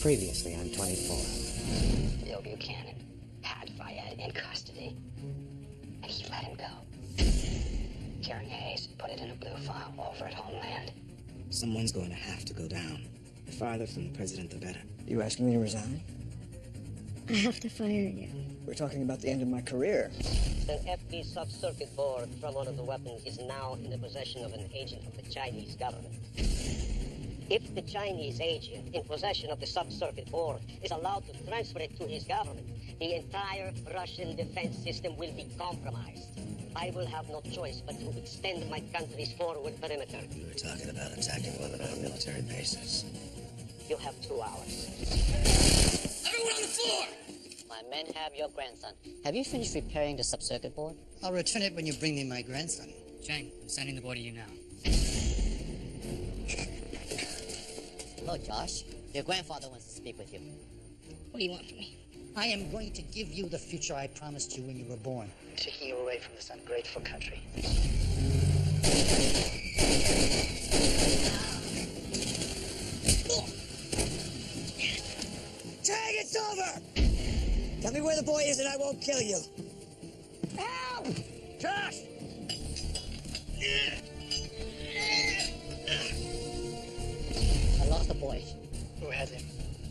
Previously on 24. Bill Buchanan had Fayed in custody, and he let him go. Karen Hayes put it in a blue file over at Homeland. Someone's going to have to go down. The farther from the president, the better. You asking me to resign? I have to fire you. We're talking about the end of my career. An Epis sub-circuit board from one of the weapons is now in the possession of an agent of the Chinese government. If the Chinese agent in possession of the sub-circuit board is allowed to transfer it to his government, the entire Russian defense system will be compromised. I will have no choice but to extend my country's forward perimeter. You were talking about attacking one of our military bases. You'll have 2 hours. Everyone on the floor! My men have your grandson. Have you finished repairing the sub-circuit board? I'll return it when you bring me my grandson. Chang, I'm sending the boy to you now. Hello, Josh. Your grandfather wants to speak with you. What do you want from me? I am going to give you the future I promised you when you were born. Taking you away from this ungrateful country. Tag, it's over! Tell me where the boy is and I won't kill you. Help! Josh! I lost the boy. Who has him?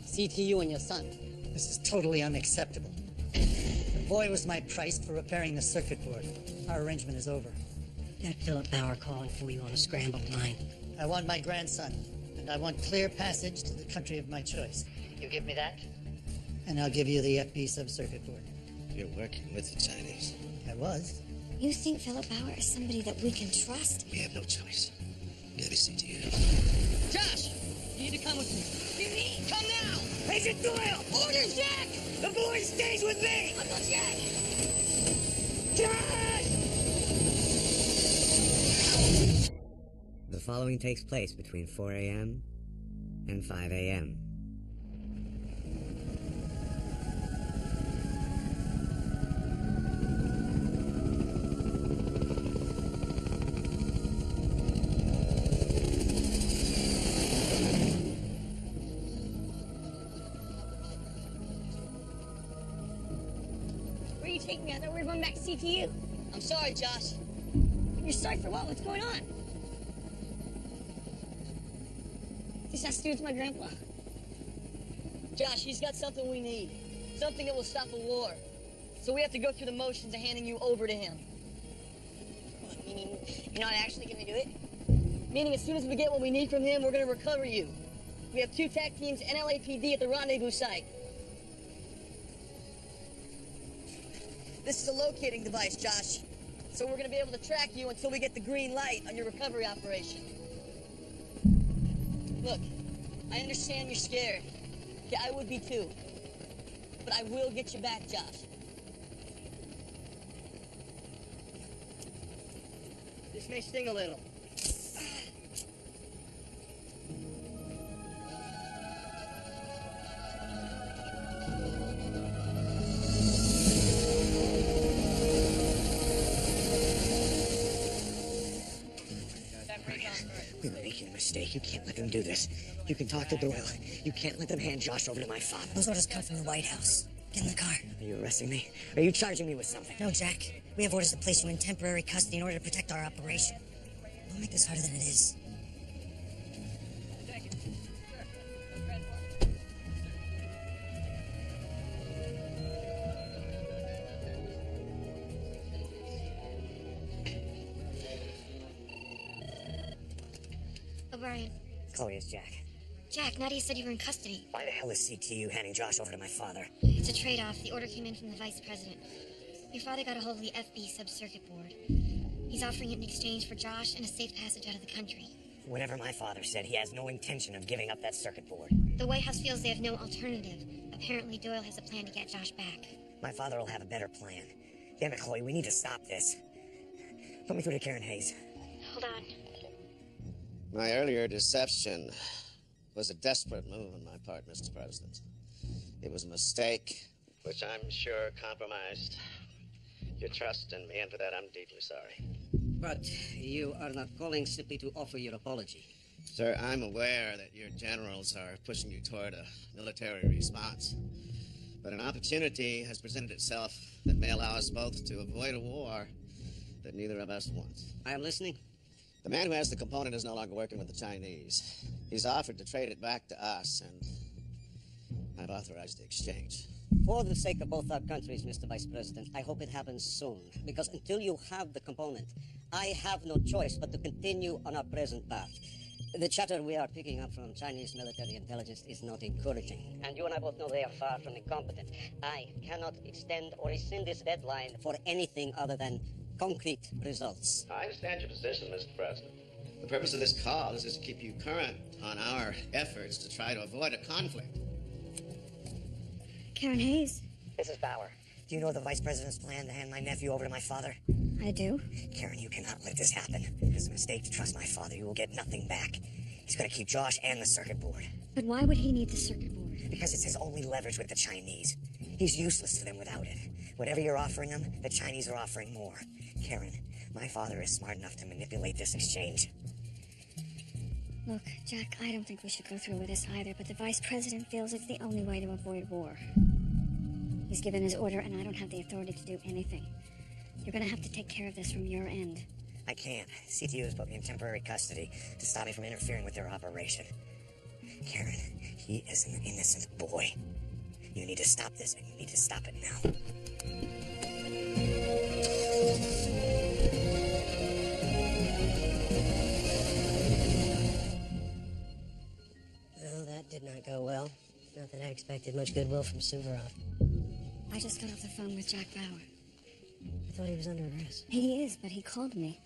CTU and your son. This is totally unacceptable. The boy was my price for repairing the circuit board. Our arrangement is over. That Philip Bauer calling for you on a scrambled line. I want my grandson, and I want clear passage to the country of my choice. You give me that, and I'll give you the FB sub-circuit board. You're working with the Chinese. I was. You think Philip Bauer is somebody that we can trust? We have no choice. Get a seat to you. Josh! You need to come with me. You need come now! Agent Doyle! Orders, Jack! The boy stays with me! Uncle Jack! Josh! The following takes place between 4 a.m. and 5 a.m. Where are you taking me? I thought we were going back to CTU. I'm sorry, Josh. You're sorry for what? What's going on? This has to do with my grandpa. Josh, he's got something we need. Something that will stop a war. So we have to go through the motions of handing you over to him. What, meaning you're not actually going to do it? Meaning as soon as we get what we need from him, we're going to recover you. We have 2 TAC teams and LAPD at the rendezvous site. This is a locating device, Josh. So we're going to be able to track you until we get the green light on your recovery operation. Look, I understand you're scared. Yeah, I would be too. But I will get you back, Josh. This may sting a little. We were making a mistake. You can't let them do this. You can talk to Doyle. You can't let them hand Josh over to my father. Those orders come from the White House. Get in the car. Are you arresting me? Are you charging me with something? No, Jack. We have orders to place you in temporary custody in order to protect our operation. Don't make this harder than it is. O'Brien. Chloe, it's Jack. Jack, Nadia said you were in custody. Why the hell is CTU handing Josh over to my father? It's a trade-off. The order came in from the vice president. Your father got a hold of the FB sub-circuit board. He's offering it in exchange for Josh and a safe passage out of the country. Whatever my father said, he has no intention of giving up that circuit board. The White House feels they have no alternative. Apparently, Doyle has a plan to get Josh back. My father will have a better plan. Damn it, Chloe, we need to stop this. Put me through to Karen Hayes. Hold on. My earlier deception was a desperate move on my part, Mr. President. It was a mistake, which I'm sure compromised your trust in me, and for that I'm deeply sorry. But you are not calling simply to offer your apology. Sir, I'm aware that your generals are pushing you toward a military response. But an opportunity has presented itself that may allow us both to avoid a war that neither of us wants. I am listening. The man who has the component is no longer working with the Chinese. He's offered to trade it back to us, and I've authorized the exchange. For the sake of both our countries, Mr. Vice President, I hope it happens soon. Because until you have the component, I have no choice but to continue on our present path. The chatter we are picking up from Chinese military intelligence is not encouraging. And you and I both know they are far from incompetent. I cannot extend or rescind this deadline for anything other than concrete results. I understand your position, Mr. President. The purpose of this call is to keep you current on our efforts to try to avoid a conflict. Karen Hayes. This is Bauer. Do you know the Vice President's plan to hand my nephew over to my father? I do. Karen, you cannot let this happen. It is a mistake to trust my father. You will get nothing back. He's going to keep Josh and the circuit board. But why would he need the circuit board? Because it's his only leverage with the Chinese. He's useless to them without it. Whatever you're offering them, the Chinese are offering more. Karen, my father is smart enough to manipulate this exchange. Look, Jack, I don't think we should go through with this either, but the Vice President feels it's the only way to avoid war. He's given his order, and I don't have the authority to do anything. You're gonna have to take care of this from your end. I can't. CTU has put me in temporary custody to stop me from interfering with their operation. Karen, he is an innocent boy. You need to stop this, and you need to stop it now. Well, that did not go well. Not that I expected much goodwill from Suvorov. I just got off the phone with Jack Bauer. I thought he was under arrest. He is, but he called me.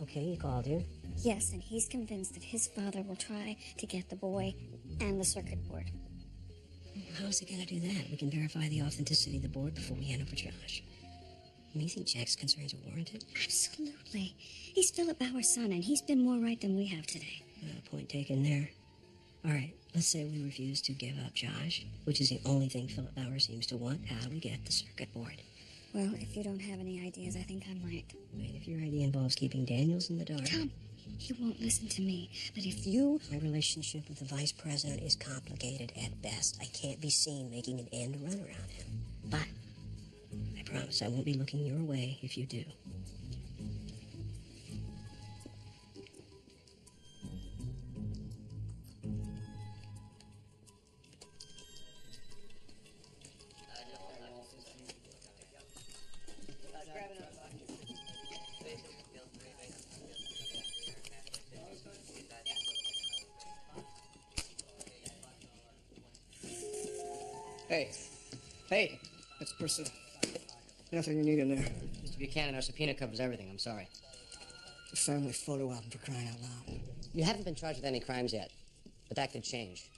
Okay, he called you. Yes, and he's convinced that his father will try to get the boy and the circuit board. How is he gonna do that? We can verify the authenticity of the board before we hand over Josh. You think Jack's concerns are warranted? Absolutely. He's Philip Bauer's son, and he's been more right than we have today. Point taken there. All right, let's say we refuse to give up Josh, which is the only thing Philip Bauer seems to want. How do we get the circuit board? Well, if you don't have any ideas, I think I might. Wait, if your idea involves keeping Daniels in the dark... Tom, he won't listen to me. But if you... My relationship with the Vice President is complicated at best. I can't be seen making an end run around him. But I promise I won't be looking your way if you do. Hey, that's Priscilla. Nothing you need in there. Mr. Buchanan, our subpoena covers everything. I'm sorry. The family photo album, for crying out loud. You haven't been charged with any crimes yet, but that could change.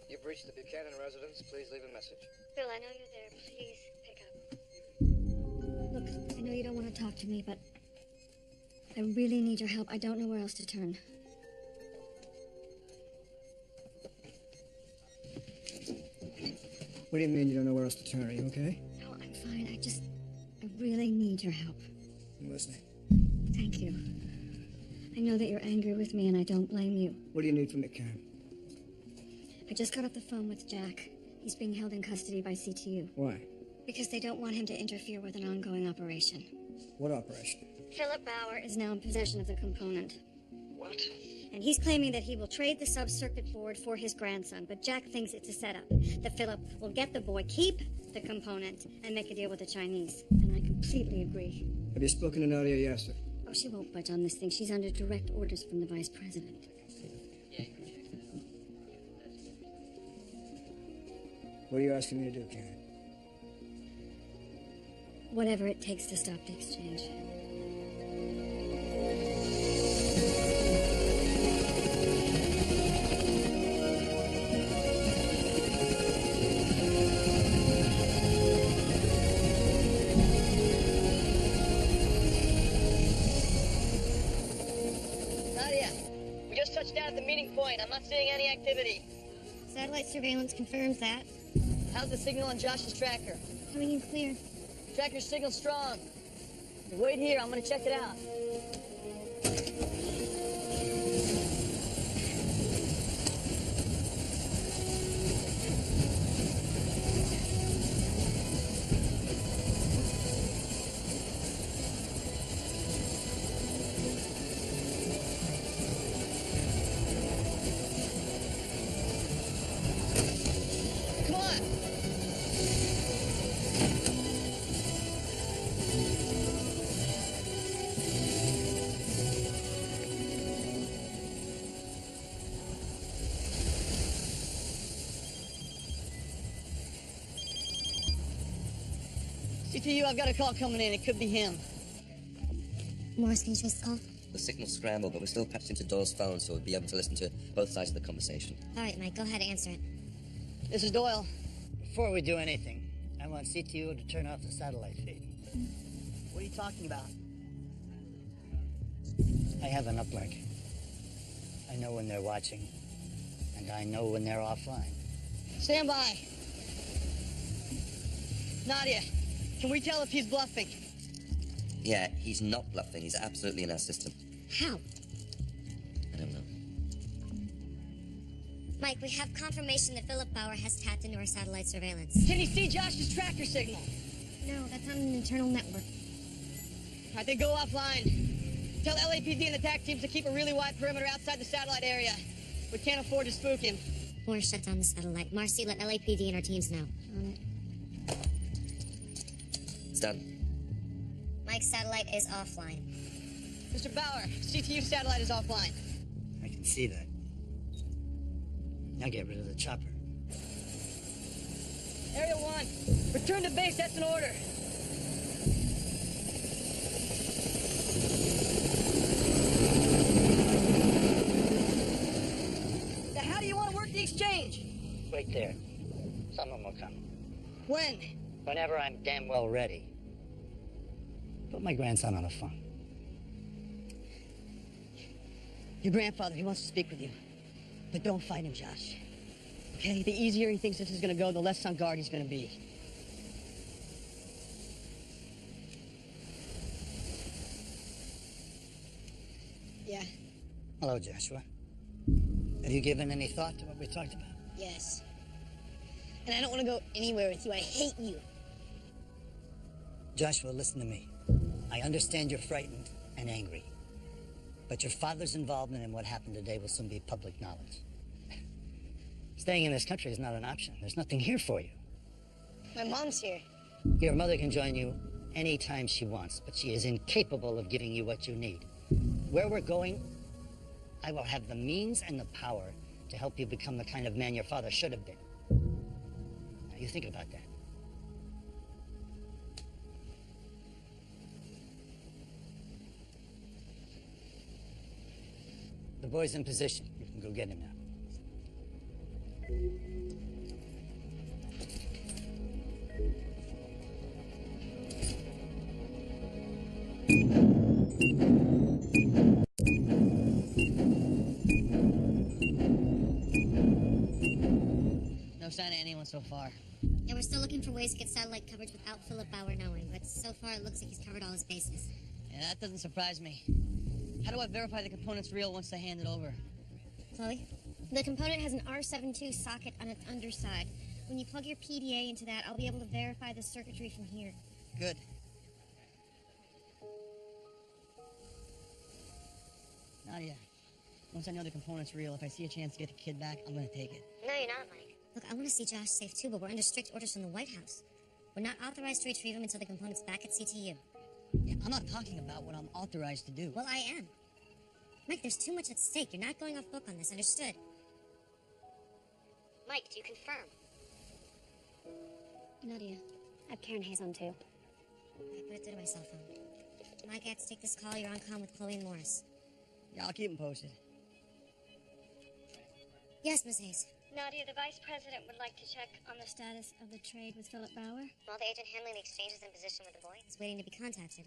You've reached the Buchanan residence. Please leave a message. Phil, I know you're there. Please, pick up. Look, I know you don't want to talk to me, but I really need your help. I don't know where else to turn. What do you mean you don't know where else to turn? Are you okay? No, I'm fine. I really need your help. I'm listening. Thank you. I know that you're angry with me, and I don't blame you. What do you need from me, Karen? I just got off the phone with Jack. He's being held in custody by CTU. Why? Because they don't want him to interfere with an ongoing operation. What operation? Philip Bauer is now in possession of the component. What? And he's claiming that he will trade the sub-circuit board for his grandson, but Jack thinks it's a setup. That Philip will get the boy, keep the component, and make a deal with the Chinese. And I completely agree. Have you spoken to Nadia Yasser? Oh, she won't budge on this thing. She's under direct orders from the Vice President. What are you asking me to do, Karen? Whatever it takes to stop the exchange. Nadia, we just touched down at the meeting point. I'm not seeing any activity. Satellite surveillance confirms that. How's the signal on Josh's tracker? Coming in clear. Tracker signal strong. Wait here, I'm gonna check it out. Come on! CTU, I've got a call coming in. It could be him. Morris, can you trace the call? The signal's scrambled, but we're still patched into Doyle's phone, so we'll be able to listen to both sides of the conversation. All right, Mike, go ahead and answer it. This is Doyle. Before we do anything, I want CTU to turn off the satellite feed. What are you talking about? I have an uplink. I know when they're watching, and I know when they're offline. Stand by. Nadia, can we tell if he's bluffing? Yeah, he's not bluffing. He's absolutely in our system. How? I don't know. Mike, we have confirmation that Philip Bauer has tapped into our satellite surveillance. Can you see Josh's tracker signal? No, that's on an internal network. All right, then go offline. Tell LAPD and the TAC teams to keep a really wide perimeter outside the satellite area. We can't afford to spook him. Morris, shut down the satellite. Marcy, let LAPD and our teams know. On it. It's done. Mike's satellite is offline. Mr. Bauer, CTU satellite is offline. I can see that. Now get rid of the chopper. Area 1, return to base, that's an order. Now, how do you want to work the exchange? Wait there. Someone will come. When? Whenever I'm damn well ready. Put my grandson on the phone. Your grandfather, he wants to speak with you. But don't fight him, Josh. Okay? The easier he thinks this is gonna go, the less on guard he's gonna be. Yeah. Hello, Joshua. Have you given any thought to what we talked about? Yes. And I don't want to go anywhere with you. I hate you. Joshua, listen to me. I understand you're frightened and angry. But your father's involvement in what happened today will soon be public knowledge. Staying in this country is not an option. There's nothing here for you. My mom's here. Your mother can join you anytime she wants, but she is incapable of giving you what you need. Where we're going, I will have the means and the power to help you become the kind of man your father should have been. Now, you think about that. The boy's in position. You can go get him now. No sign of anyone so far. Yeah, we're still looking for ways to get satellite coverage without Philip Bauer knowing, but so far it looks like he's covered all his bases. Yeah, that doesn't surprise me. How do I verify the component's real once they hand it over? Chloe? The component has an R72 socket on its underside. When you plug your PDA into that, I'll be able to verify the circuitry from here. Good. Nadia, once I know the component's real, if I see a chance to get the kid back, I'm gonna take it. No, you're not, Mike. Look, I want to see Josh safe too, but we're under strict orders from the White House. We're not authorized to retrieve him until the component's back at CTU. Yeah, I'm not talking about what I'm authorized to do. Well, I am. Mike, there's too much at stake. You're not going off book on this, understood? Mike, do you confirm? Nadia, I have Karen Hayes on too. I put it through to my cell phone. Mike, I have to take this call. You're on comm with Chloe and Morris. Yeah, I'll keep him posted. Yes, Miss Hayes. Nadia, the Vice President would like to check on the status of the trade with Philip Bauer. While the agent handling the exchange is in position with the boy, he's waiting to be contacted.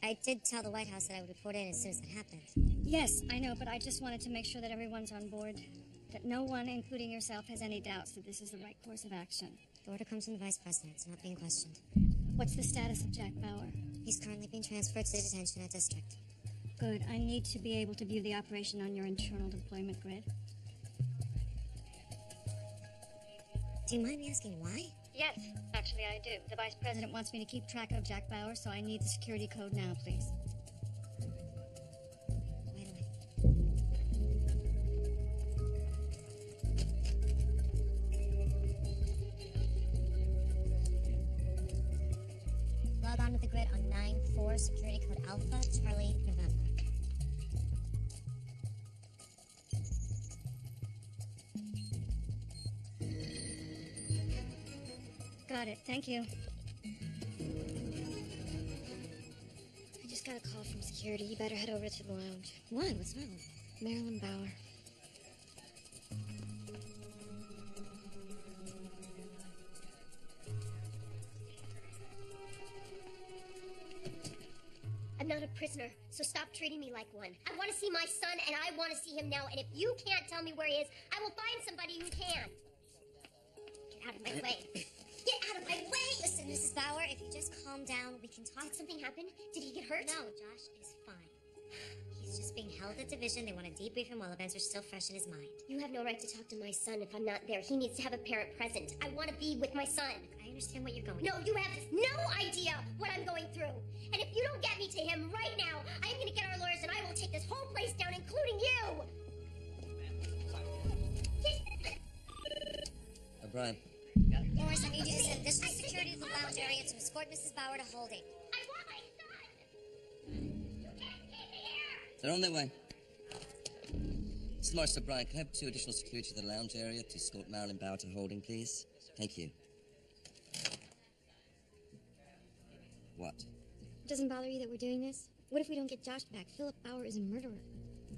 I did tell the White House that I would report in as soon as that happened. Yes, I know, but I just wanted to make sure that everyone's on board. That no one, including yourself, has any doubts that this is the right course of action. The order comes from the Vice President. It's not being questioned. What's the status of Jack Bauer? He's currently being transferred to detention at District. Good. I need to be able to view the operation on your internal deployment grid. Do you mind me asking why? Yes, actually I do. The Vice President wants me to keep track of Jack Bauer, so I need the security code now, please. Wait a minute. Log on to the grid on 9-4, security code Alpha, Charlie, November. Got it. Thank you. I just got a call from security. You better head over to the lounge. What? What's wrong? Marilyn Bauer. I'm not a prisoner, so stop treating me like one. I want to see my son, and I want to see him now. And if you can't tell me where he is, I will find somebody who can. Get out of my way. Get out of my way! Listen, Mrs. Bauer, if you just calm down, we can talk. Did something happen? Did he get hurt? No, Josh is fine. He's just being held at division. They want to debrief him while events are still fresh in his mind. You have no right to talk to my son if I'm not there. He needs to have a parent present. I want to be with my son. I understand what you're going through. No, you have no idea what I'm going through. And if you don't get me to him right now, I'm going to get our lawyers and I will take this whole place down, including you! O'Brien. Morris, I need you to send additional security to the lounge area to escort Mrs. Bauer to holding. I want my son! You can't keep me here! They're on their way. Mr. Morris O'Brien, can I have 2 additional security to the lounge area to escort Marilyn Bauer to holding, please? Thank you. What? It doesn't bother you that we're doing this? What if we don't get Josh back? Philip Bauer is a murderer.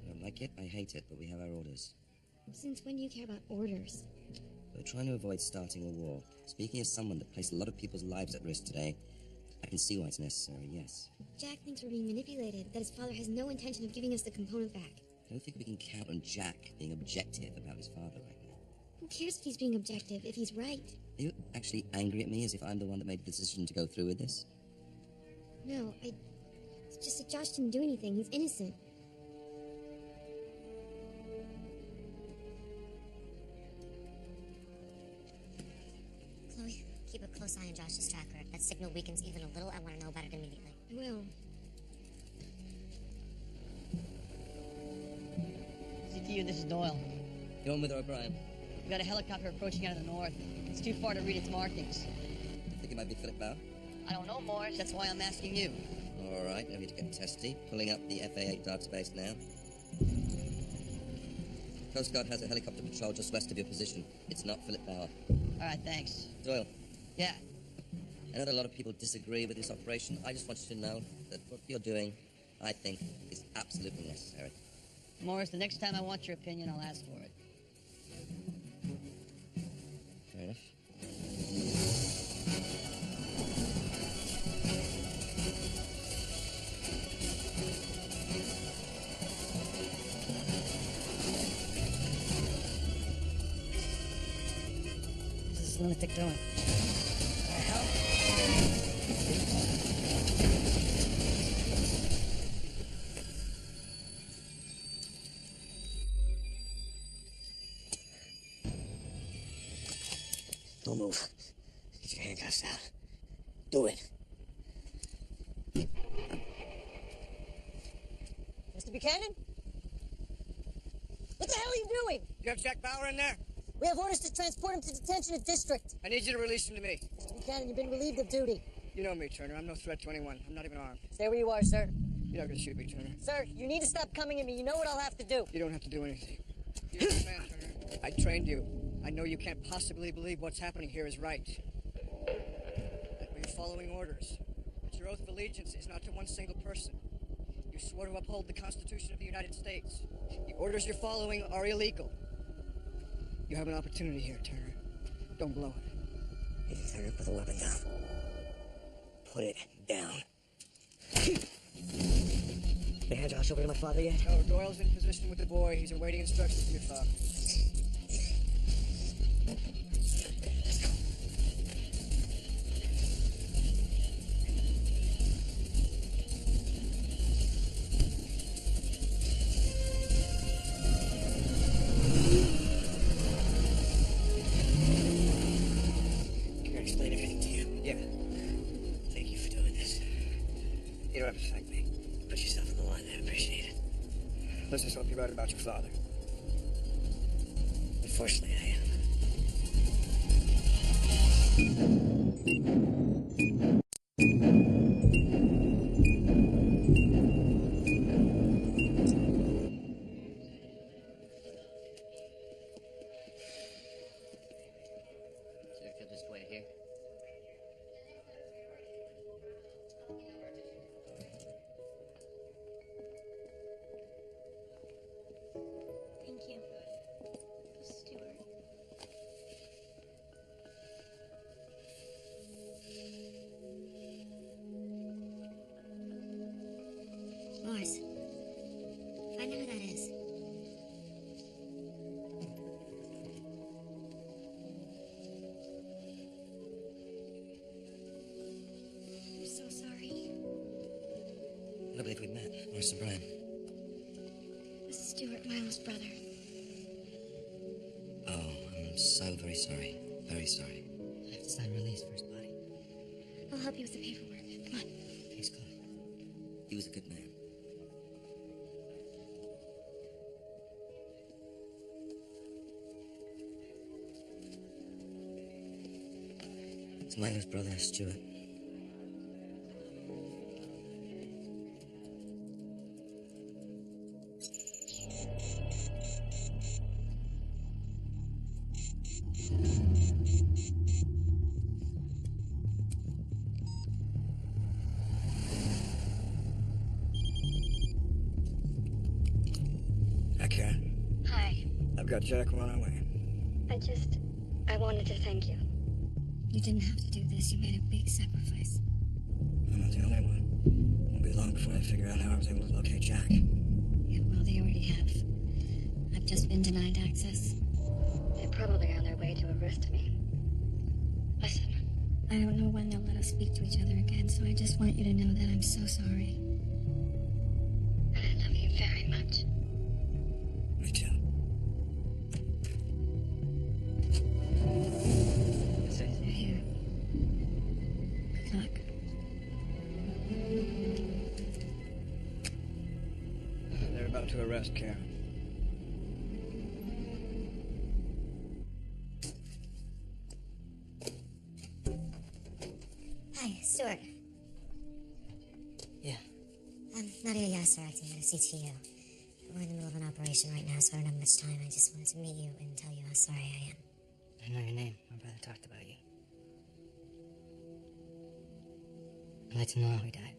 I don't like it, I hate it, but we have our orders. Since when do you care about orders? We're trying to avoid starting a war. Speaking as someone that placed a lot of people's lives at risk today, I can see why it's necessary, yes. Jack thinks we're being manipulated, that his father has no intention of giving us the component back. I don't think we can count on Jack being objective about his father right now. Who cares if he's being objective, if he's right? Are you actually angry at me as if I'm the one that made the decision to go through with this? No, it's just that Josh didn't do anything. He's innocent. Chloe, keep a close eye on Josh's tracker. If that signal weakens even a little, I want to know about it immediately. I will. CTU, this is Doyle. Go on with her, O'Brien. We got a helicopter approaching out of the north. It's too far to read its markings. Think it might be Philip Bauer? I don't know, Morris. That's why I'm asking you. All right, no need to get testy. Pulling up the FAA database now. Coast Guard has a helicopter patrol just west of your position. It's not Philip Bauer. All right, thanks. Doyle. Yeah. I know that a lot of people disagree with this operation. I just want you to know that what you're doing, I think, is absolutely necessary. Morris, the next time I want your opinion, I'll ask for it. Fair enough. What's this lunatic doing? What the hell? Don't move. Get your handcuffs out. Do it. Mr. Buchanan? What the hell are you doing? You have Jack Bauer in there? We have orders to transport him to detention at District. I need you to release him to me. Mr. Buchanan, you've been relieved of duty. You know me, Turner. I'm no threat to anyone. I'm not even armed. Stay where you are, sir. You're not going to shoot me, Turner. Sir, you need to stop coming at me. You know what I'll have to do. You don't have to do anything. You're the man, Turner. I trained you. I know you can't possibly believe what's happening here is right. But you're following orders. But your oath of allegiance is not to one single person. You swore to uphold the Constitution of the United States. The orders you're following are illegal. You have an opportunity here, Turner. Don't blow it. Hey, Turner, put the weapon down. Put it down. They had Josh over to my father yet? No, Doyle's in position with the boy. He's awaiting instructions from your father. right about your father. Unfortunately, I am. So if you'll just wait here. Thank you. Stuart. Lars. Find out who that is. I'm so sorry. I don't believe we met. Where's Sir Brian? This is Stuart, Milo's brother. Oh, I'm so very sorry. Very sorry. I have to sign release for his body. I'll help you with the paperwork. Come on. Thanks, Chloe. He was a good man. It's Milo's brother, Stuart. Hi, Karen. Hi. I've got Jack on our way. I wanted to thank you. You didn't have to do this. You made a big sacrifice. I'm not the only one. Won't be long before I figure out how I was able to locate Jack. Yeah, well, they already have. I've just been denied access. They're probably on their way to arrest me. Listen, I don't know when they'll let us speak to each other again, so I just want you to know that I'm so sorry. And I love you very much. Me too. They're here. Good luck. They're about to arrest Karen. Hi, Stuart. Yeah. Nadia Yasser acting at a CTO. We're in the middle of an operation right now, so I don't have much time. I just wanted to meet you and tell you how sorry I am. I know your name. My brother talked about you. I'd like to know how he died.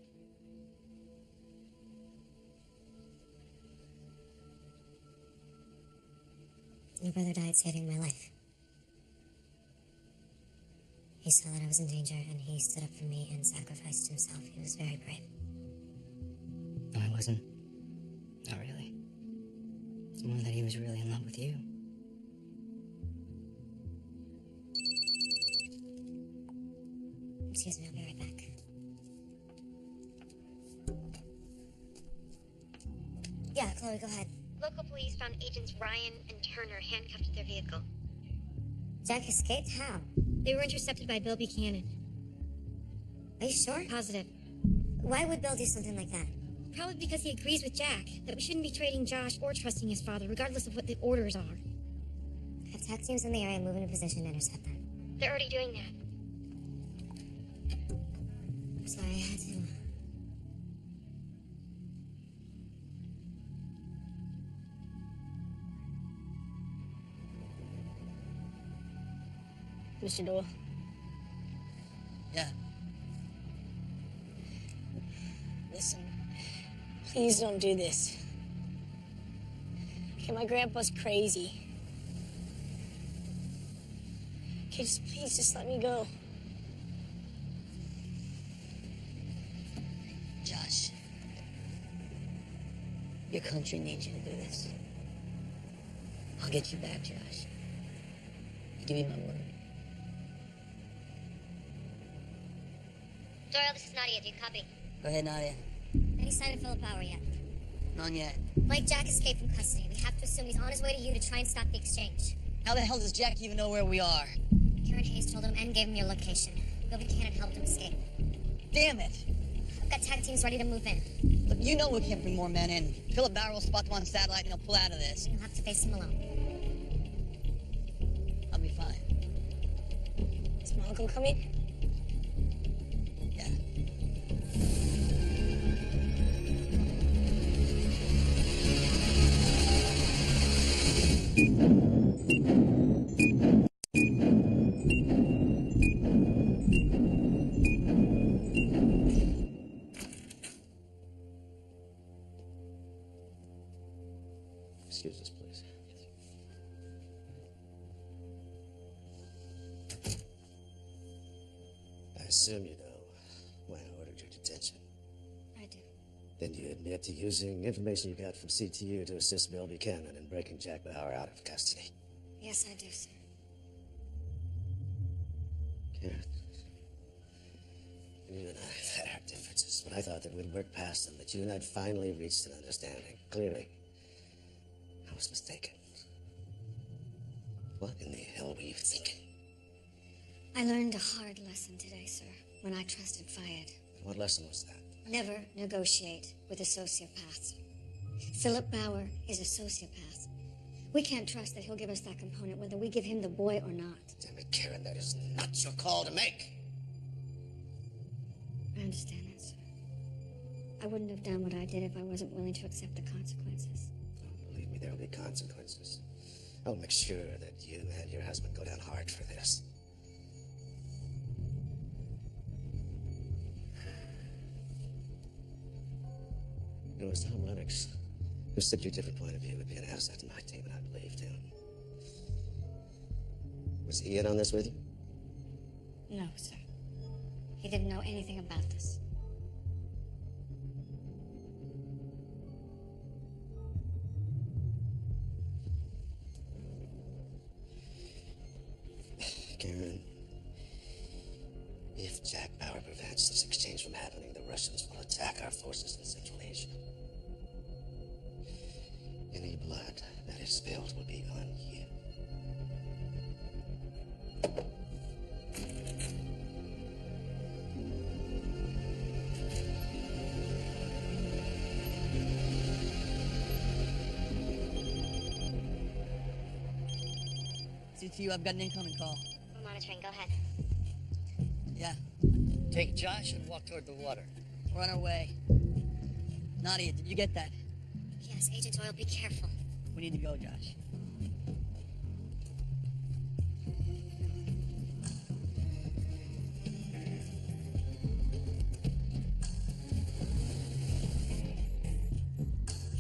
Your brother died saving my life. He saw that I was in danger, and he stood up for me and sacrificed himself. He was very brave. No, I wasn't. Not really. It's more that he was really in love with you. Excuse me, I'll be right back. Yeah, Chloe, go ahead. Local police found agents Ryan and Turner handcuffed to their vehicle. Jack escaped? How? They were intercepted by Bill Buchanan. Are you sure? Positive. Why would Bill do something like that? Probably because he agrees with Jack that we shouldn't be trading Josh or trusting his father, regardless of what the orders are. Have tech teams in the area move into position to intercept them. They're already doing that. I'm sorry, I had to. Mr. Doyle. Yeah. Listen, please don't do this. Okay, my grandpa's crazy. Okay, please just let me go. Josh. Your country needs you to do this. I'll get you back, Josh. I give you my word. Doyle, this is Nadia. Do you copy? Go ahead, Nadia. Any sign of Philip Power yet? None yet. Mike Jack escaped from custody. We have to assume he's on his way to you to try and stop the exchange. How the hell does Jack even know where we are? Karen Hayes told him and gave him your location. Bill Buchanan helped him escape. Damn it! I've got tag teams ready to move in. Look, you know we can't bring more men in. Philip Bauer will spot them on satellite and he'll pull out of this. You'll have to face him alone. I'll be fine. Is Malcolm coming? Yeah. Excuse us, please. I assume you know why I ordered your detention. I do. Then you admit to using information you got from CTU to assist Bill Buchanan in breaking Jack Bauer out of custody. Yes, I do, sir. Karen, you and I have had our differences, but I thought that we'd work past them, that you and I'd finally reached an understanding. Clearly, I was mistaken. What in the hell were you thinking? I learned a hard lesson today, sir, when I trusted Fayed. What lesson was that? Never negotiate with a sociopath. Philip Bauer is a sociopath. We can't trust that he'll give us that component, whether we give him the boy or not. Damn it, Karen, that is not your call to make. I understand that, sir. I wouldn't have done what I did if I wasn't willing to accept the consequences. Oh, believe me, there will be consequences. I'll make sure that you and your husband go down hard for this. It was Tom Lennox who said your different point of view would be an asset to my team, and I believed him. Was he in on this with you? No, sir. He didn't know anything about this. Karen, if Jack Bauer prevents this exchange from happening, the Russians will attack our forces in Central Asia. Any blood that is spilled will be on you. CTU, I've got an incoming call. We're monitoring. Go ahead. Yeah, Take Josh and walk toward the water. we're on our way. Nadia, did you get that? Yes, Agent Doyle, be careful. We need to go, Josh.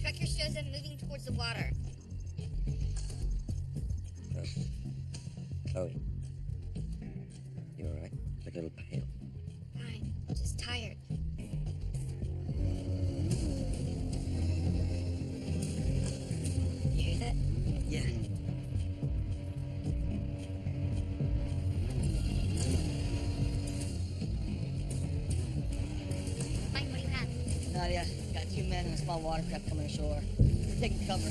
Tracker shows them moving towards the water. Chloe. You all right? Look a little pale. Fine, just tired. You hear that? Yeah. Mike, what do you have? Nadia, got 2 men and a small watercraft coming ashore. We're taking cover.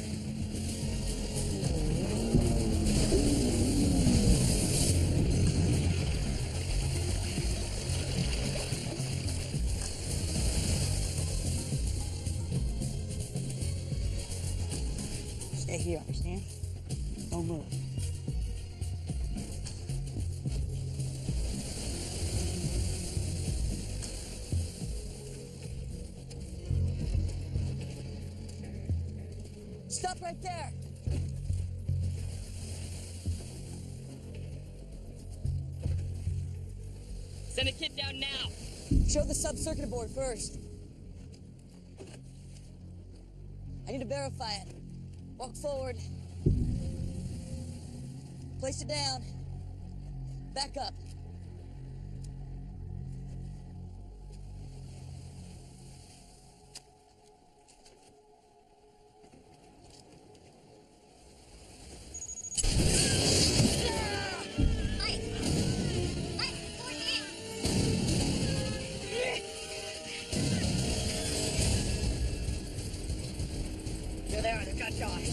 Stay here, understand? Don't move. Stop right there! Send a kid down now. Show the sub-circuit board first. I need to verify it. Walk forward. Place it down. Back up. Mike! Mike, forward in! There they are. They've got Josh.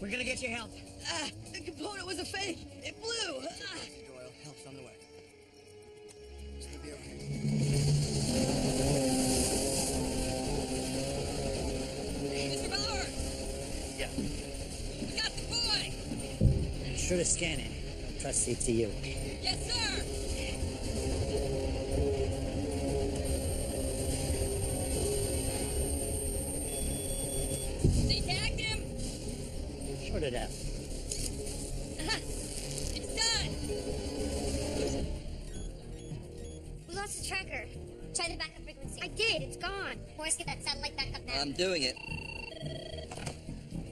We're gonna get you help. The component was a fake. It blew. Doyle, help's on the way. It's gonna be okay. Mr. Bauer! Yeah. We got the boy! Be sure to scan it. Don't trust CTU. Yes, sir! They tagged him! Sure to death. It's done! We lost the tracker. Try the backup frequency. I did. It's gone. Forrest, get that satellite back up now. I'm doing it.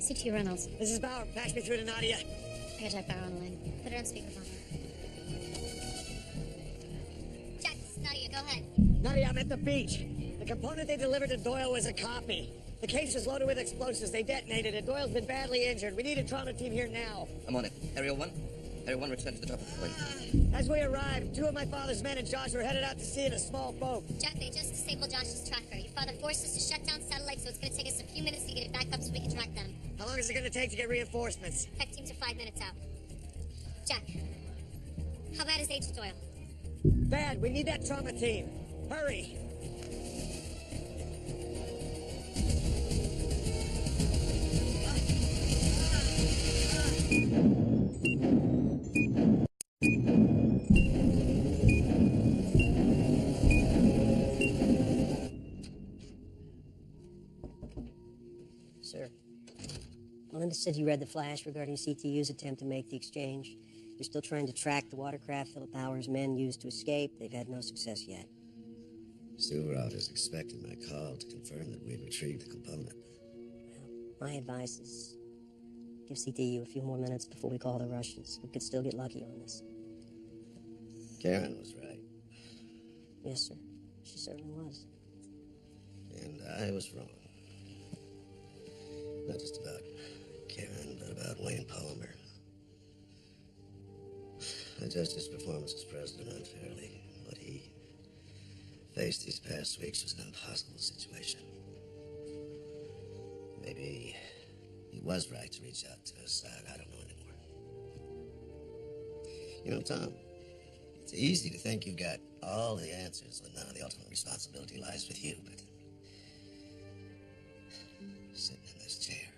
CT Reynolds. This is Bauer. Patch me through to Nadia. I got Jack Bauer on the line. Put it on speakerphone. Jack, this is Nadia. Go ahead. Nadia, I'm at the beach. The component they delivered to Doyle was a copy. The case was loaded with explosives. They detonated it. Doyle's been badly injured. We need a trauma team here now. I'm on it. Area 1? Area 1, return to the top of the plane. As we arrived, 2 of my father's men and Josh were headed out to sea in a small boat. Jack, they just disabled Josh's tracker. Your father forced us to shut down satellites, so it's going to take us a few minutes to get it back up so we can track them. How long is it going to take to get reinforcements? Tech teams are 5 minutes out. Jack, how bad is Agent Doyle? Bad. We need that trauma team. Hurry. Sir, Melinda said you read the flash regarding CTU's attempt to make the exchange. They're still trying to track the watercraft Philip Bauer's men used to escape. They've had no success yet. Suvarov is expecting my call to confirm that we've retrieved the component. Well, my advice is give CTU a few more minutes before we call the Russians. We could still get lucky on this. Karen was right. Yes, sir. She certainly was. And I was wrong. Not just about Karen, but about Wayne Palmer. I judged his performance as president unfairly. What he faced these past weeks was an impossible situation. Maybe he was right to reach out to his side. I don't know anymore. You know, Tom, it's easy to think you've got all the answers when none of the ultimate responsibility lies with you, but sitting in this chair.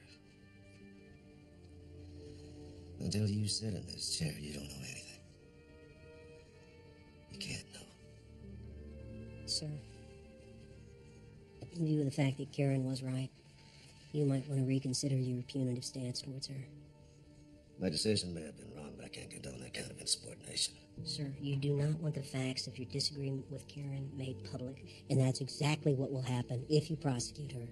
Until you sit in this chair, you don't know anything. You can't know. Sir, in view of the fact that Karen was right, you might want to reconsider your punitive stance towards her. My decision may have been wrong, but I can't condone that kind of insubordination. Sir, you do not want the facts of your disagreement with Karen made public, and that's exactly what will happen if you prosecute her.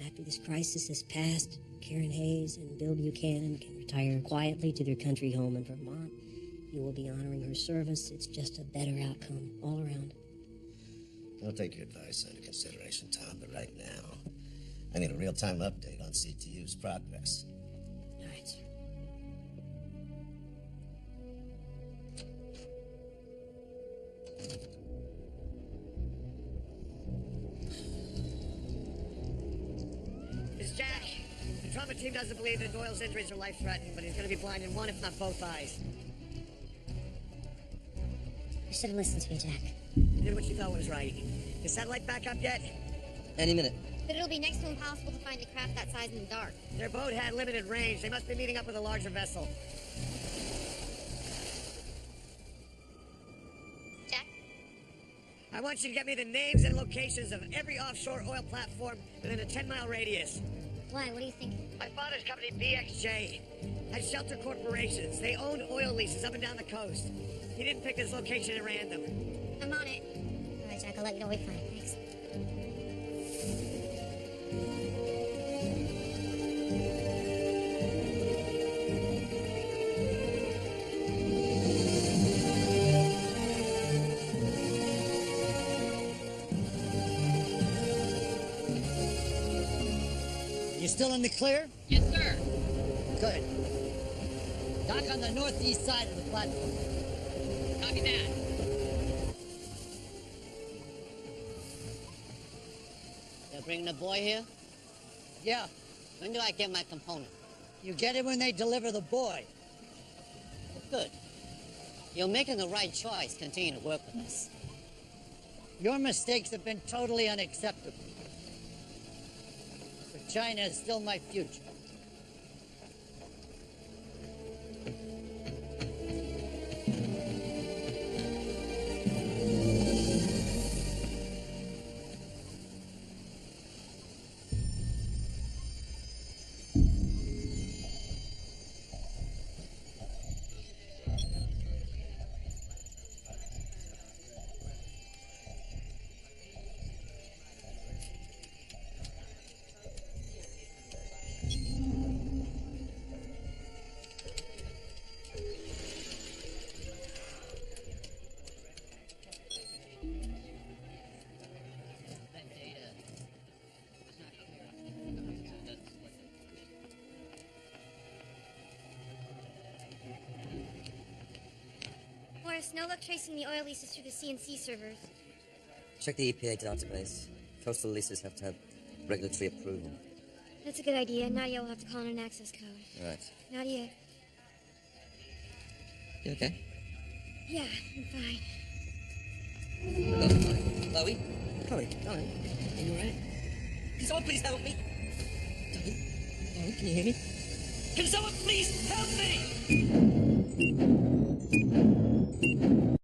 After this crisis has passed, Karen Hayes and Bill Buchanan can retire quietly to their country home in Vermont. You will be honoring her service. It's just a better outcome all around. I'll take your advice into consideration, Tom, but right now, I need a real-time update on CTU's progress. All right, sir. It's Jack. The trauma team doesn't believe that Doyle's injuries are life-threatening, but he's going to be blind in one, if not both eyes. You should have listened to me, Jack. You did what you thought was right. Is satellite back up yet? Any minute. But it'll be next to impossible to find a craft that size in the dark. Their boat had limited range. They must be meeting up with a larger vessel. Jack? I want you to get me the names and locations of every offshore oil platform within a 10-mile radius. Why? What do you think? My father's company, BXJ, had shelter corporations. They owned oil leases up and down the coast. He didn't pick this location at random. I'm on it. All right, Jack, I'll let you know we find. Thanks. You still in the clear? Yes, sir. Good. Dock on the northeast side of the platform. Copy that. They're bringing the boy here? Yeah. When do I get my component? You get it when they deliver the boy. Good. You're making the right choice. Continue to work with us. Your mistakes have been totally unacceptable. But China is still my future. Morris, no luck tracing the oil leases through the CNC servers. Check the EPA database. Coastal leases have to have regulatory approval. That's a good idea. Nadia will have to call in an access code. Right. Nadia. You okay? Yeah, I'm fine. Chloe? Chloe, darling. Are you alright? Can someone please help me? Darling? Darling, can you hear me? Can someone please help me?